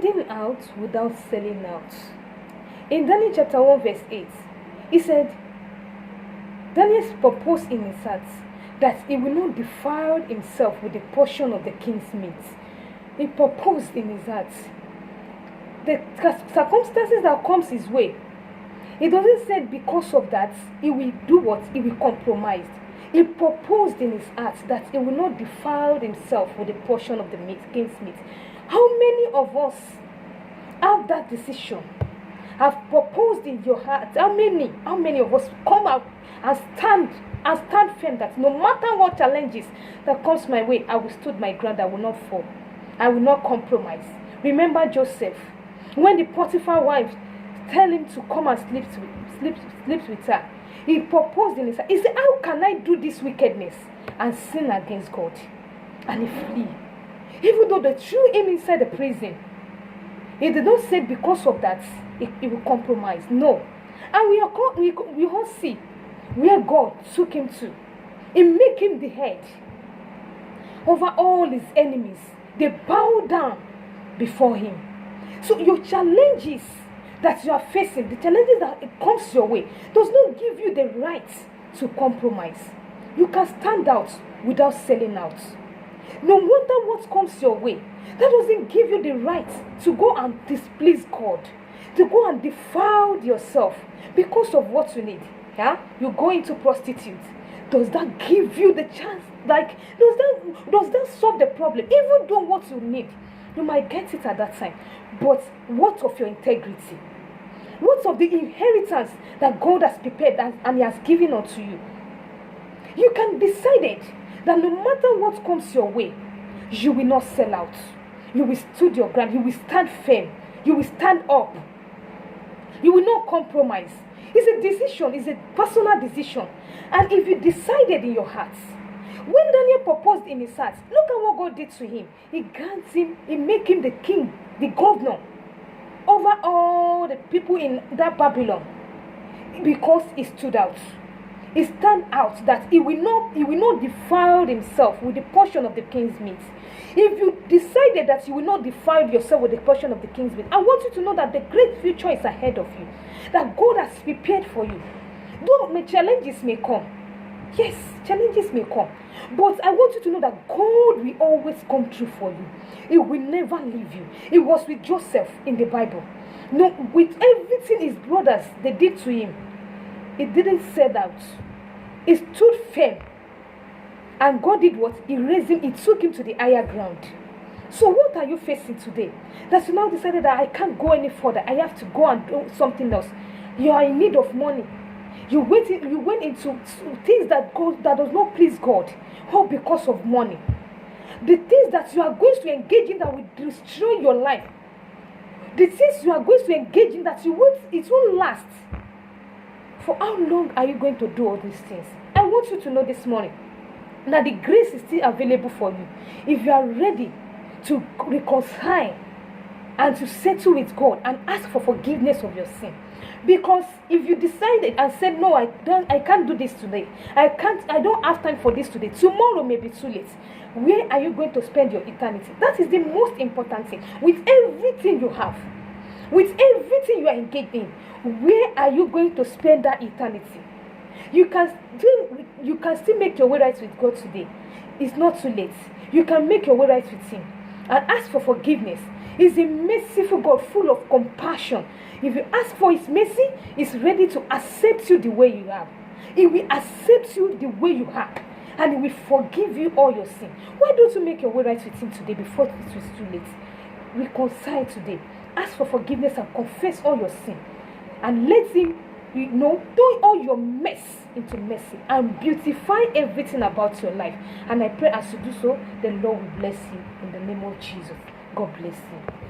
standing out without selling out. In Daniel chapter 1 verse 8, he said, Daniel proposed in his heart that he will not defile himself with a portion of the king's meat. He proposed in his heart. The circumstances that comes his way, he doesn't say because of that he will do what? He will compromise. He proposed in his heart that he will not defile himself with a portion of the meat, king's meat. How many of us have that decision? Have proposed in your heart? How many of us come out and stand firm that no matter what challenges that comes my way, I will stand my ground, I will not fall. I will not compromise. Remember Joseph, when the Potiphar wife tell him to come and sleep with her, he proposed in his heart. He said, how can I do this wickedness and sin against God? And he flee. Even though they threw him inside the prison, he did not say because of that he will compromise. No. And we all see where God took him to. He made him the head over all his enemies. They bow down before him. So your challenges that you are facing, the challenges that it comes your way, does not give you the right to compromise. You can stand out without selling out. No matter what comes your way, that doesn't give you the right to go and displease God, to go and defile yourself because of what you need. Yeah? You go into prostitute. Does that give you the chance? Like, does that solve the problem? Even though what you need, you might get it at that time. But what of your integrity? What of the inheritance that God has prepared and He has given unto you? You can decide it that no matter what comes your way, you will not sell out. You will stand your ground. You will stand firm. You will stand up. You will not compromise. It's a decision. It's a personal decision. And if you decided in your heart, when Daniel proposed in his heart, look at what God did to him. He grants him, he made him the king, the governor over all the people in that Babylon, because he stood out. He stand out that he will not defile himself with the portion of the king's meat. If you decided that you will not defile yourself with the portion of the king's meat, I want you to know that the great future is ahead of you, that God has prepared for you. Though challenges may come, yes, challenges may come, but I want you to know that God will always come through for you. He will never leave you. It was with Joseph in the Bible. No, with everything his brothers they did to him, he didn't sell out. He stood firm. And God did what? He raised him. He took him to the higher ground. So what are you facing today? That you now decided that I can't go any further. I have to go and do something else. You are in need of money. You went into things that does not please God. All because of money. The things that you are going to engage in that will destroy your life. The things you are going to engage in that it won't last. For how long are you going to do all these things? I want you to know this morning that the grace is still available for you. If you are ready to reconcile and to settle with God and ask for forgiveness of your sin. Because if you decided and said, no, I can't do this today. I don't have time for this today. Tomorrow may be too late. Where are you going to spend your eternity? That is the most important thing. With everything you have, with everything you are engaged in, where are you going to spend that eternity? You can still make your way right with God today. It's not too late. You can make your way right with Him and ask for forgiveness. He's a merciful God, full of compassion. If you ask for His mercy, He's ready to accept you the way you are. He will accept you the way you are, and He will forgive you all your sin. Why don't you make your way right with Him today before it is too late? Reconcile today. Ask for forgiveness and confess all your sin, and let Him, turn all your mess into mercy and beautify everything about your life. And I pray as you do so, the Lord will bless you in the name of Jesus. God bless you.